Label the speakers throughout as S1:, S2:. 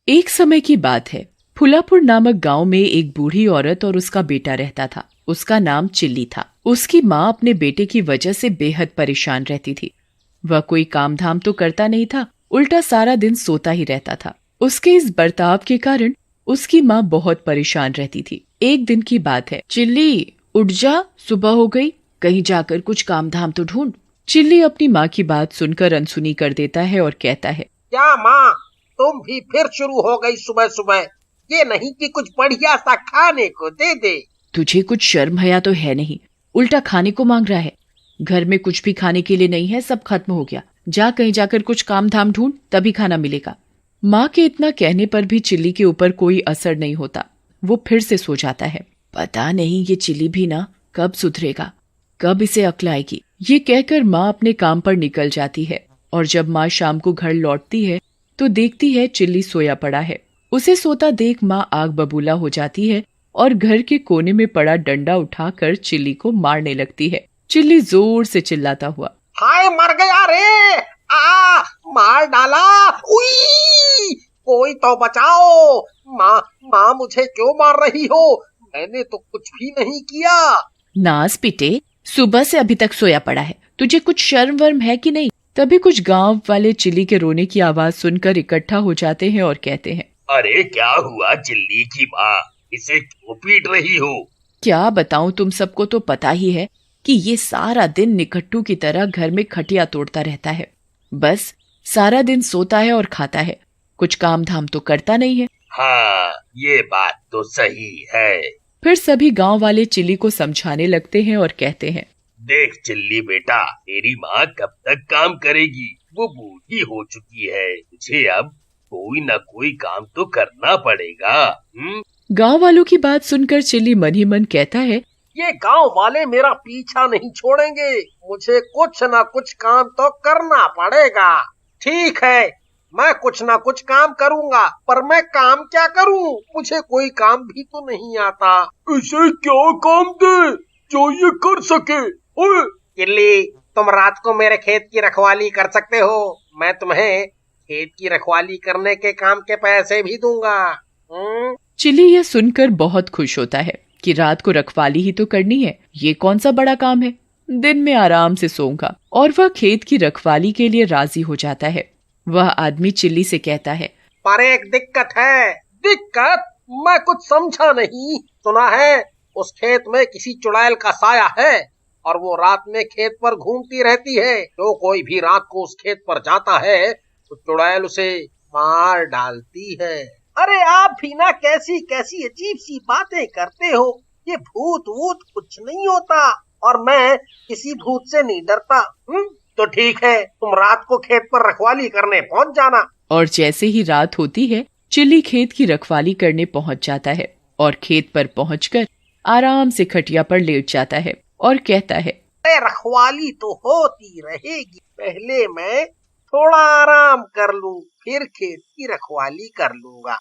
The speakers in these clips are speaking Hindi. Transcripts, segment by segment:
S1: एक समय की बात है। फुलापुर नामक गांव में एक बूढ़ी औरत और उसका बेटा रहता था। उसका नाम चिल्ली था। उसकी माँ अपने बेटे की वजह से बेहद परेशान रहती थी। वह कोई काम धाम तो करता नहीं था, उल्टा सारा दिन सोता ही रहता था। उसके इस बर्ताव के कारण उसकी माँ बहुत परेशान रहती थी। एक दिन की बात है। चिल्ली उठ जा, सुबह हो गई, कहीं जाकर कुछ काम धाम तो ढूंढ। चिल्ली अपनी माँ की बात सुनकर अनसुनी कर देता है और कहता है,
S2: क्या माँ, तुम भी फिर शुरू हो गई सुबह सुबह। ये नहीं कि कुछ बढ़िया सा खाने को दे दे।
S1: तुझे कुछ शर्म हया तो है नहीं, उल्टा खाने को मांग रहा है। घर में कुछ भी खाने के लिए नहीं है, सब खत्म हो गया। जा कहीं जाकर कुछ काम धाम ढूंढ, तभी खाना मिलेगा। माँ के इतना कहने पर भी चिल्ली के ऊपर कोई असर नहीं होता। वो फिर से सो जाता है। पता नहीं ये चिल्ली भी ना कब सुधरेगा, कब इसे अक्ल आएगी। ये कहकर माँ अपने काम पर निकल जाती है और जब माँ शाम को घर लौटती है तो देखती है चिल्ली सोया पड़ा है। उसे सोता देख माँ आग बबूला हो जाती है और घर के कोने में पड़ा डंडा उठाकर चिल्ली को मारने लगती है। चिल्ली जोर से चिल्लाता हुआ,
S2: हाय मर गया रे, मार डाला, उई, कोई तो बचाओ। माँ मुझे क्यों मार रही हो? मैंने तो कुछ भी नहीं किया।
S1: नास पिटे, सुबह से अभी तक सोया पड़ा है, तुझे कुछ शर्म वर्म है कि नहीं? तभी कुछ गांव वाले चिल्ली के रोने की आवाज सुनकर इकट्ठा हो जाते हैं और कहते हैं,
S3: अरे क्या हुआ चिल्ली की माँ, इसे क्यों पीट रही हो?
S1: क्या बताऊं, तुम सबको तो पता ही है कि ये सारा दिन निकट्टू की तरह घर में खटिया तोड़ता रहता है। बस सारा दिन सोता है और खाता है, कुछ काम धाम तो करता नहीं है।
S3: हाँ, ये बात तो सही है।
S1: फिर सभी गांव वाले चिल्ली को समझाने लगते हैं और कहते हैं,
S3: देख चिल्ली बेटा, तेरी माँ कब तक काम करेगी? वो बूढ़ी हो चुकी है, तुझे अब कोई न कोई काम तो करना पड़ेगा।
S1: गांव वालों की बात सुनकर चिल्ली मन ही मन कहता है,
S2: ये गांव वाले मेरा पीछा नहीं छोड़ेंगे, मुझे कुछ न कुछ काम तो करना पड़ेगा। ठीक है, मैं कुछ न कुछ काम करूंगा, पर मैं काम क्या करूं? मुझे कोई काम भी तो नहीं आता।
S3: इसे क्या काम दे जो ये कर सके?
S2: चिल्ली, तुम रात को मेरे खेत की रखवाली कर सकते हो। मैं तुम्हें खेत की रखवाली करने के काम के पैसे भी दूंगा।
S1: चिल्ली यह सुनकर बहुत खुश होता है कि रात को रखवाली ही तो करनी है, ये कौन सा बड़ा काम है, दिन में आराम से सोऊंगा। और वह खेत की रखवाली के लिए राजी हो जाता है। वह आदमी चिल्ली से कहता है,
S2: पर एक दिक्कत है। दिक्कत? मैं कुछ समझा नहीं। सुना है उस खेत में किसी चुड़ैल का साया है और वो रात में खेत पर घूमती रहती है। जो कोई भी रात को उस खेत पर जाता है तो चुड़ैल उसे मार डालती है। अरे आप भी ना कैसी कैसी अजीब सी बातें करते हो। ये भूत वूत कुछ नहीं होता और मैं किसी भूत से नहीं डरता। तो ठीक है, तुम रात को खेत पर रखवाली करने पहुंच जाना।
S1: और जैसे ही रात होती है चिल्ली खेत की रखवाली करने पहुंच जाता है और खेत पर पहुंचकर आराम से खटिया पर लेट जाता है और कहता है,
S2: अरे रखवाली तो होती रहेगी, पहले मैं थोड़ा आराम कर लूं, फिर खेत की रखवाली कर लूंगा।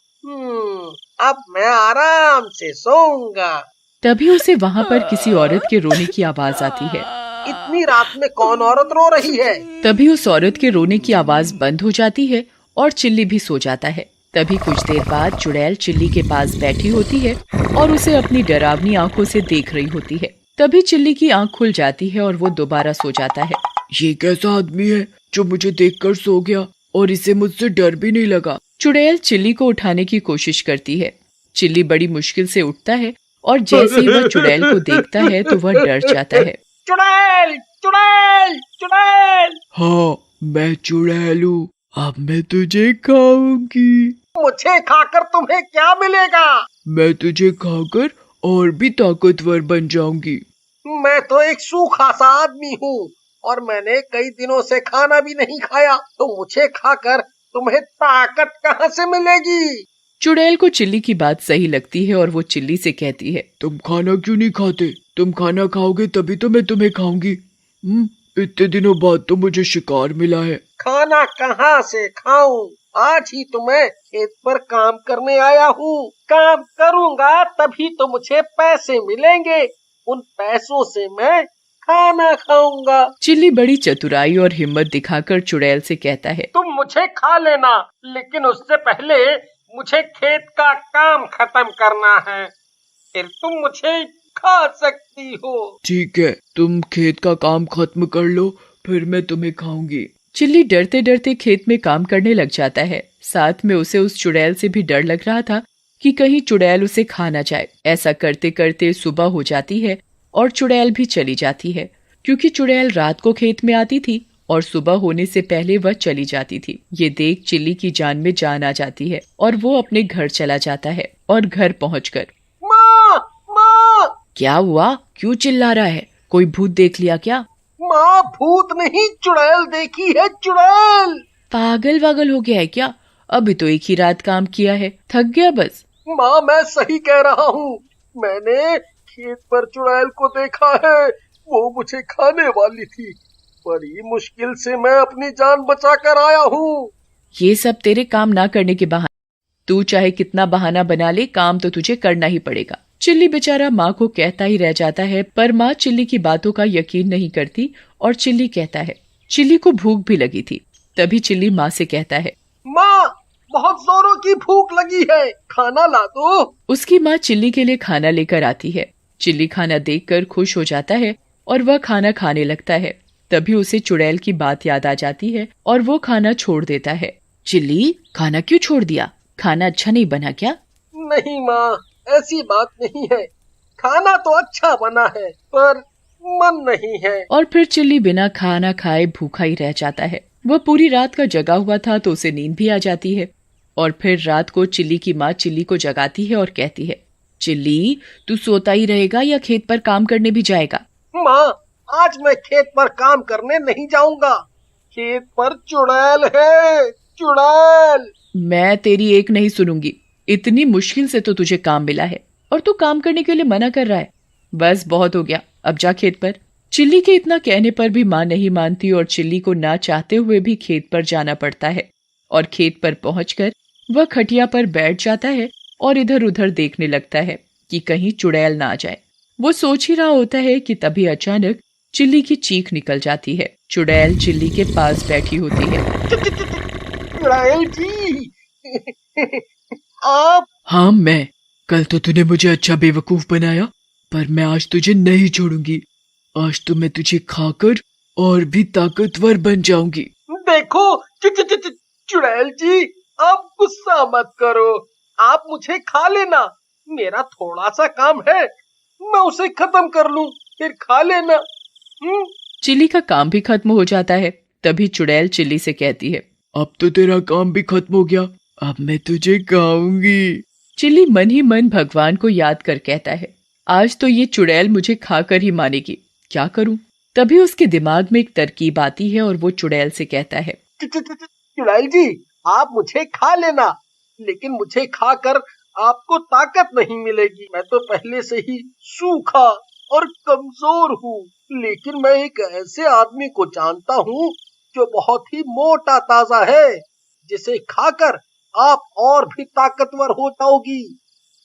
S2: अब मैं आराम से सोऊंगा।
S1: तभी उसे वहाँ पर किसी औरत के रोने की आवाज आती है।
S2: इतनी रात में कौन औरत रो रही है?
S1: तभी उस औरत के रोने की आवाज बंद हो जाती है और चिल्ली भी सो जाता है। तभी कुछ देर बाद चुड़ैल चिल्ली के पास बैठी होती है और उसे अपनी डरावनी आंखों से देख रही होती है। तभी चिल्ली की आंख खुल जाती है और वो दोबारा सो जाता है।
S4: ये कैसा आदमी है जो मुझे देखकर सो गया और इसे मुझसे डर भी नहीं लगा?
S1: चुड़ैल चिल्ली को उठाने की कोशिश करती है। चिल्ली बड़ी मुश्किल से उठता है और जैसे ही वह चुड़ैल को देखता है तो वह डर जाता है।
S2: चुड़ैल, चुड़ैल, चुड़ैल।
S4: हाँ, मैं चुड़ैल हूँ, अब मैं तुझे खाऊंगी।
S2: मुझे खाकर तुम्हें क्या मिलेगा?
S4: मैं तुझे खाकर और भी ताकतवर बन जाऊंगी।
S2: मैं तो एक सूखा सा आदमी हूँ और मैंने कई दिनों से खाना भी नहीं खाया, तो मुझे खाकर तुम्हें ताकत कहाँ से मिलेगी?
S1: चुड़ैल को चिल्ली की बात सही लगती है और वो चिल्ली से कहती है,
S4: तुम खाना क्यों नहीं खाते? तुम खाना खाओगे तभी तो मैं तुम्हें खाऊंगी। इतने दिनों बाद तो मुझे शिकार मिला है।
S2: खाना कहाँ से खाऊं? आज ही तो मैं खेत पर काम करने आया हूँ। काम करूँगा तभी तो मुझे पैसे मिलेंगे। उन पैसों से मैं खाना खाऊंगा।
S1: चिल्ली बड़ी चतुराई और हिम्मत दिखाकर चुड़ैल से कहता है,
S2: तुम मुझे खा लेना, लेकिन उससे पहले मुझे खेत का काम खत्म करना है, फिर तुम मुझे खा सकती हो।
S4: ठीक है, तुम खेत का काम खत्म कर लो, फिर मैं तुम्हें खाऊंगी।
S1: चिल्ली डरते डरते खेत में काम करने लग जाता है। साथ में उसे उस चुड़ैल से भी डर लग रहा था कि कहीं चुड़ैल उसे खा ना जाए। ऐसा करते करते सुबह हो जाती है और चुड़ैल भी चली जाती है, क्योंकि चुड़ैल रात को खेत में आती थी और सुबह होने से पहले वह चली जाती थी। ये देख चिल्ली की जान में जान आ जाती है और वो अपने घर चला जाता है। और घर पहुंचकर
S2: माँ, माँ,
S1: क्या हुआ, क्यों चिल्ला रहा है, कोई भूत देख लिया क्या?
S2: माँ, भूत नहीं, चुड़ैल देखी है, चुड़ैल।
S1: पागल वागल हो गया है क्या? अभी तो एक ही रात काम किया है, थक गया बस।
S2: माँ, मैं सही कह रहा हूँ, मैंने खेत पर चुड़ैल को देखा है, वो मुझे खाने वाली थी। बड़ी मुश्किल से मैं अपनी जान बचा कर आया हूँ।
S1: ये सब तेरे काम ना करने के बहाने, तू चाहे कितना बहाना बना ले, काम तो तुझे करना ही पड़ेगा। चिल्ली बेचारा माँ को कहता ही रह जाता है, पर माँ चिल्ली की बातों का यकीन नहीं करती और चिल्ली कहता है। चिल्ली को भूख भी लगी थी, तभी चिल्ली माँ से कहता है,
S2: माँ, बहुत जोरों की भूख लगी है, खाना ला दो।
S1: उसकी माँ चिल्ली के लिए खाना लेकर आती है। चिल्ली खाना देखकर खुश हो जाता है और वह खाना खाने लगता है। तभी उसे चुड़ैल की बात याद आ जाती है और वो खाना छोड़ देता है। चिल्ली, खाना क्यों छोड़ दिया? खाना अच्छा नहीं बना क्या?
S2: नहीं माँ, ऐसी बात नहीं है, खाना तो अच्छा बना है, पर मन नहीं है।
S1: और फिर चिल्ली बिना खाना खाए भूखा ही रह जाता है। वह पूरी रात का जगा हुआ था तो उसे नींद भी आ जाती है। और फिर रात को चिल्ली की माँ चिल्ली को जगाती है और कहती है, चिल्ली, तू सोता ही रहेगा या खेत पर काम करने भी जाएगा?
S2: माँ, आज मैं खेत पर काम करने नहीं जाऊंगा, खेत पर चुड़ैल है, चुड़ैल।
S1: मैं तेरी एक नहीं सुनूंगी, इतनी मुश्किल से तो तुझे काम मिला है और तू काम करने के लिए मना कर रहा है। बस बहुत हो गया, अब जा खेत पर। चिल्ली के इतना कहने पर भी माँ नहीं मानती और चिल्ली को ना चाहते हुए भी खेत पर जाना पड़ता है। और खेत पर पहुंचकर वह खटिया पर बैठ जाता है और इधर उधर देखने लगता है कि कहीं चुड़ैल ना आ जाए। वो सोच ही रहा होता है कि तभी अचानक चिल्ली की चीख निकल जाती है। चुड़ैल चिल्ली के पास बैठी होती है।
S2: चुड़ैल जी, आप?
S4: हाँ मैं, कल तो तूने मुझे अच्छा बेवकूफ बनाया, पर मैं आज तुझे नहीं छोड़ूंगी। आज तो मैं तुझे खाकर और भी ताकतवर बन जाऊंगी।
S2: देखो चुड़ैल जी, आप गुस्सा मत करो, आप मुझे खा लेना, मेरा थोड़ा सा काम है, मैं उसे खत्म कर लूं, फिर खा लेना।
S1: चिल्ली का काम भी खत्म हो जाता है। तभी चुड़ैल चिल्ली से कहती है,
S4: अब तो तेरा काम भी खत्म हो गया, अब मैं तुझे खाऊंगी।
S1: चिल्ली मन ही मन भगवान को याद कर कहता है, आज तो ये चुड़ैल मुझे खाकर ही मानेगी, क्या करूं? तभी उसके दिमाग में एक तरकीब आती है और वो चुड़ैल से कहता है,
S2: चुड़ैल जी, आप मुझे खा लेना, लेकिन मुझे खाकर आपको ताकत नहीं मिलेगी। मैं तो पहले से ही सूखा और कमजोर हूँ, लेकिन मैं एक ऐसे आदमी को जानता हूँ जो बहुत ही मोटा ताजा है, जिसे खाकर आप और भी ताकतवर हो जाओगी।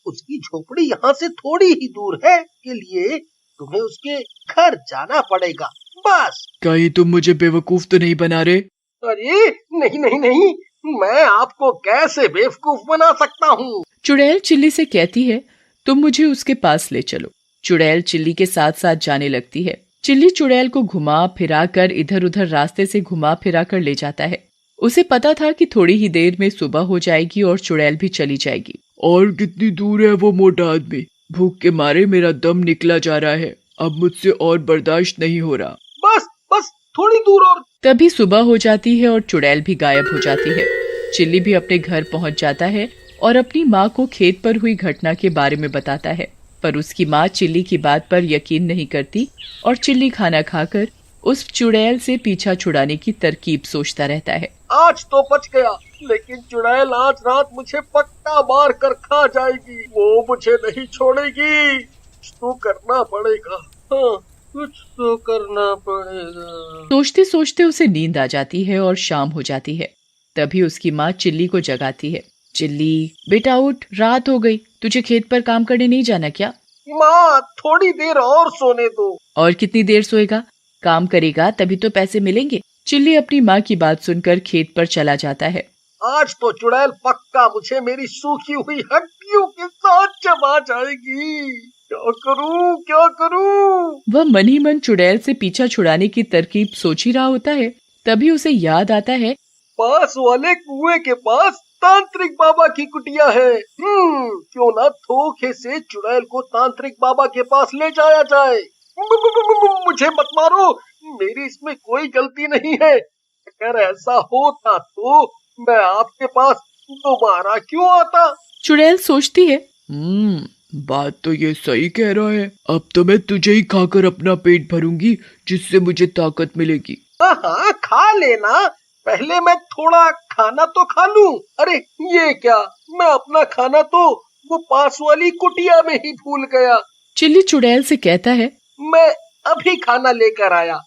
S2: उसकी झोपड़ी यहाँ से थोड़ी ही दूर है, के लिए तुम्हें उसके घर जाना पड़ेगा, बस।
S4: कहीं तुम मुझे बेवकूफ तो नहीं बना रहे?
S2: अरे नहीं नहीं नहीं, मैं आपको कैसे बेवकूफ बना सकता हूँ?
S1: चुड़ैल चिल्ली से कहती है, तुम मुझे उसके पास ले चलो। चुड़ैल चिल्ली के साथ साथ जाने लगती है। चिल्ली चुड़ैल को घुमा फिरा कर इधर उधर रास्ते से घुमा फिरा कर ले जाता है। उसे पता था कि थोड़ी ही देर में सुबह हो जाएगी और चुड़ैल भी चली जाएगी।
S4: और कितनी दूर है वो मोटा आदमी? भूख के मारे मेरा दम निकला जा रहा है, अब मुझसे और बर्दाश्त नहीं हो रहा।
S2: बस बस थोड़ी दूर और।
S1: तभी सुबह हो जाती है और चुड़ैल भी गायब हो जाती है। चिल्ली भी अपने घर पहुंच जाता है और अपनी माँ को खेत पर हुई घटना के बारे में बताता है, पर उसकी माँ चिल्ली की बात पर यकीन नहीं करती और चिल्ली खाना खाकर उस चुड़ैल से पीछा छुड़ाने की तरकीब सोचता रहता है।
S2: आज तो बच गया, लेकिन चुड़ैल आज रात मुझे पक्का मार कर खा जाएगी, वो मुझे नहीं छोड़ेगी। कुछ तो करना पड़ेगा, हाँ कुछ तो करना पड़ेगा।
S1: सोचते सोचते उसे नींद आ जाती है और शाम हो जाती है। तभी उसकी माँ चिल्ली को जगाती है। चिल्ली, बेटा उठ, रात हो गई, तुझे खेत पर काम करने नहीं जाना क्या?
S2: माँ, थोड़ी देर और सोने दो।
S1: और कितनी देर सोएगा? काम करेगा तभी तो पैसे मिलेंगे। चिल्ली अपनी माँ की बात सुनकर खेत पर चला जाता है।
S2: आज तो चुड़ैल पक्का मुझे मेरी सूखी हुई हड्डियों के साथ चबा जाएगी। क्या करूं क्या करूं?
S1: वह मन ही मन चुड़ैल से पीछा छुड़ाने की तरकीब सोच ही रहा होता है। तभी उसे याद आता है,
S2: पास वाले कुएं के पास तांत्रिक बाबा की कुटिया है। क्यों ना धोखे से चुड़ैल को तांत्रिक बाबा के पास ले जाया जाए। मुझे मत मारो, मेरी इसमें कोई गलती नहीं है। अगर ऐसा होता तो मैं आपके पास दोबारा क्यों आता?
S1: चुड़ैल सोचती है,
S4: बात तो ये सही कह रहा है। अब तो मैं तुझे ही खाकर अपना पेट भरूंगी, जिससे मुझे ताकत मिलेगी।
S2: हाँ, खा लेना, पहले मैं थोड़ा खाना तो खा लूं। अरे ये क्या, मैं अपना खाना तो वो पास वाली कुटिया में ही भूल गया।
S1: चिल्ली चुड़ैल से कहता है,
S2: मैं अभी खाना लेकर आया।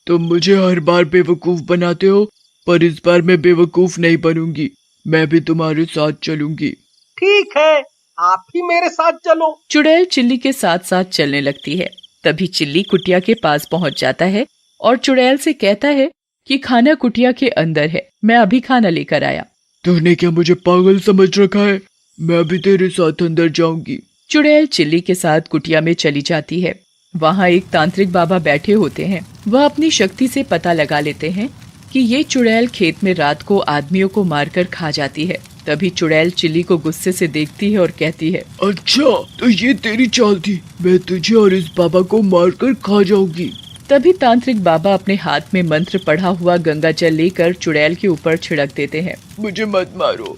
S4: तुम मुझे हर बार बेवकूफ बनाते हो, पर इस बार मैं बेवकूफ नहीं बनूंगी। मैं भी तुम्हारे साथ चलूंगी।
S2: ठीक है, आप ही मेरे साथ चलो।
S1: चुड़ैल चिल्ली के साथ साथ चलने लगती है। तभी चिल्ली कुटिया के पास पहुंच जाता है और चुड़ैल से कहता है कि खाना कुटिया के अंदर है, मैं अभी खाना लेकर आया।
S4: तूने क्या मुझे पागल समझ रखा है? मैं भी तेरे साथ अंदर जाऊंगी।
S1: चुड़ैल चिल्ली के साथ कुटिया में चली जाती है। वहाँ एक तांत्रिक बाबा बैठे होते हैं। वह अपनी शक्ति से पता लगा लेते हैं कि ये चुड़ैल खेत में रात को आदमियों को मारकर खा जाती है। तभी चुड़ैल चिल्ली को गुस्से से देखती है और कहती है,
S4: अच्छा तो ये तेरी चाल थी, मैं तुझे और इस बाबा को मारकर खा जाऊंगी।
S1: तभी तांत्रिक बाबा अपने हाथ में मंत्र पढ़ा हुआ गंगा जल लेकर चुड़ैल के ऊपर छिड़क देते हैं।
S4: मुझे मत मारो,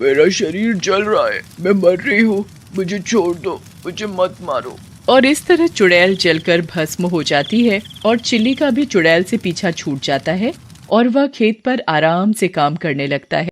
S4: मेरा शरीर जल रहा है, मैं मर रही हूँ, मुझे छोड़ दो, मुझे मत मारो।
S1: और इस तरह चुड़ैल जलकर भस्म हो जाती है और चिल्ली का भी चुड़ैल से पीछा छूट जाता है और वह खेत पर आराम से काम करने लगता है।